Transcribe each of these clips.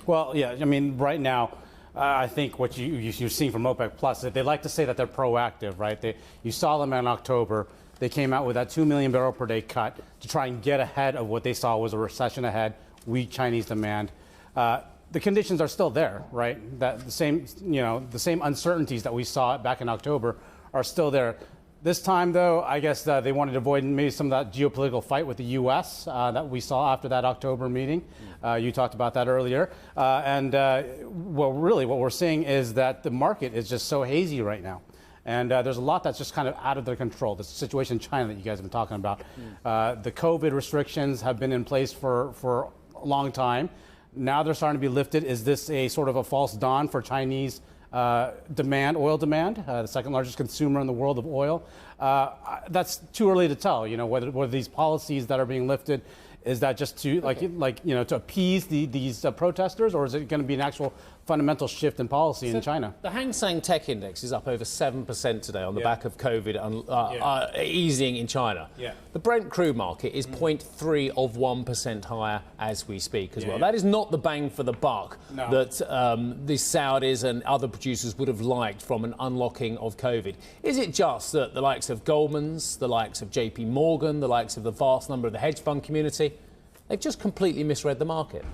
Well, yeah, I mean, right now, I think what you're seeing from OPEC Plus, they like to say that they're proactive, right? You saw them in October. They came out with that 2 million barrel per day cut to try and get ahead of what they saw was a recession ahead, weak Chinese demand. The conditions are still there, right? That the same uncertainties that we saw back in October are still there. This time, though, I guess they wanted to avoid maybe some of that geopolitical fight with the U.S. That we saw after that October meeting. You talked about that earlier. Well, really, what we're seeing is that the market is just so hazy right now. And there's a lot that's just kind of out of their control. The situation in China that you guys have been talking about. The COVID restrictions have been in place for a long time. Now they're starting to be lifted. Is this a sort of a false dawn for Chinese demand, oil demand, the second largest consumer in the world of oil? That's too early to tell. You know, whether these policies that are being lifted, is that just to to appease these protesters, or is it going to be an actual fundamental shift in policy in China? The Hang Seng Tech Index is up over 7% today on the back of COVID easing in China. The Brent crude market is 0.3% higher as we speak as well. That is not the bang for the buck that the Saudis and other producers would have liked from an unlocking of COVID. Is it just that the likes of Goldman's, the likes of JP Morgan, the likes of the vast number of the hedge fund community, they've just completely misread the market?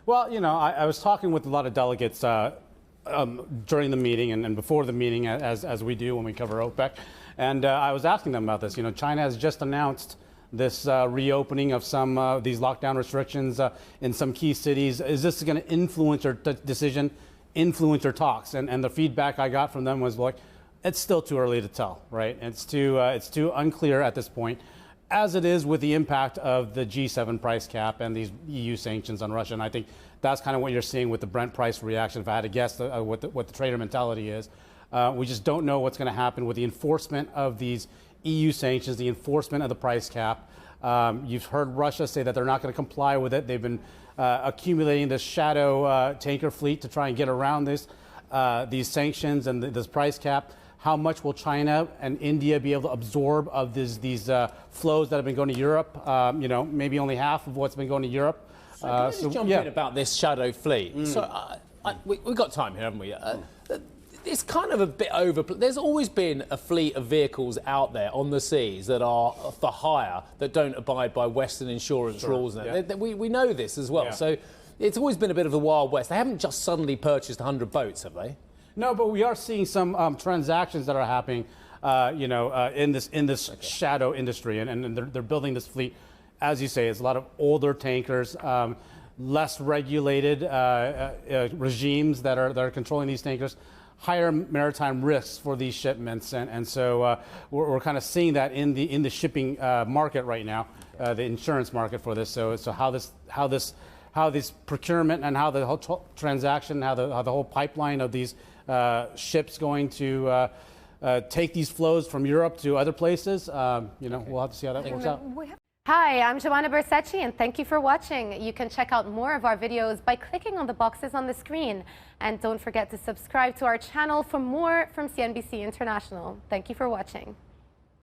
Well, you know, I was talking with a lot of delegates during the meeting and before the meeting, as we do when we cover OPEC, and I was asking them about this. You know, China has just announced this reopening of some of these lockdown restrictions in some key cities. Is this going to influence their decision, influence their talks? And the feedback I got from them was like, it's still too early to tell, right? It's too unclear at this point, as it is with the impact of the G7 price cap and these EU sanctions on Russia. And I think that's kind of what you're seeing with the Brent price reaction. If I had to guess what the trader mentality is, we just don't know what's going to happen with the enforcement of these EU sanctions, the enforcement of the price cap. You've heard Russia say that they're not going to comply with it. They've been accumulating this shadow tanker fleet to try and get around these sanctions and this price cap. How much will China and India be able to absorb of these flows that have been going to Europe? You know, maybe only half of what's been going to Europe. So can I just jump in about this shadow fleet? So we've got time here, haven't we? It's kind of a bit over. There's always been a fleet of vehicles out there on the seas that are for hire that don't abide by Western insurance rules. We know this as well. So it's always been a bit of the Wild West. They haven't just suddenly purchased 100 boats, have they? No, but we are seeing some transactions that are happening, in this shadow industry, and they're building this fleet. As you say, it's a lot of older tankers, less regulated regimes that are controlling these tankers, higher maritime risks for these shipments, and so we're kind of seeing that in the shipping market right now, the insurance market for this. So how this procurement and how the whole transaction, how the whole pipeline of these ships going to take these flows from Europe to other places. We'll have to see how that works out. Hi, I'm Joanna Bersecci, and thank you for watching. You can check out more of our videos by clicking on the boxes on the screen. And don't forget to subscribe to our channel for more from CNBC International. Thank you for watching.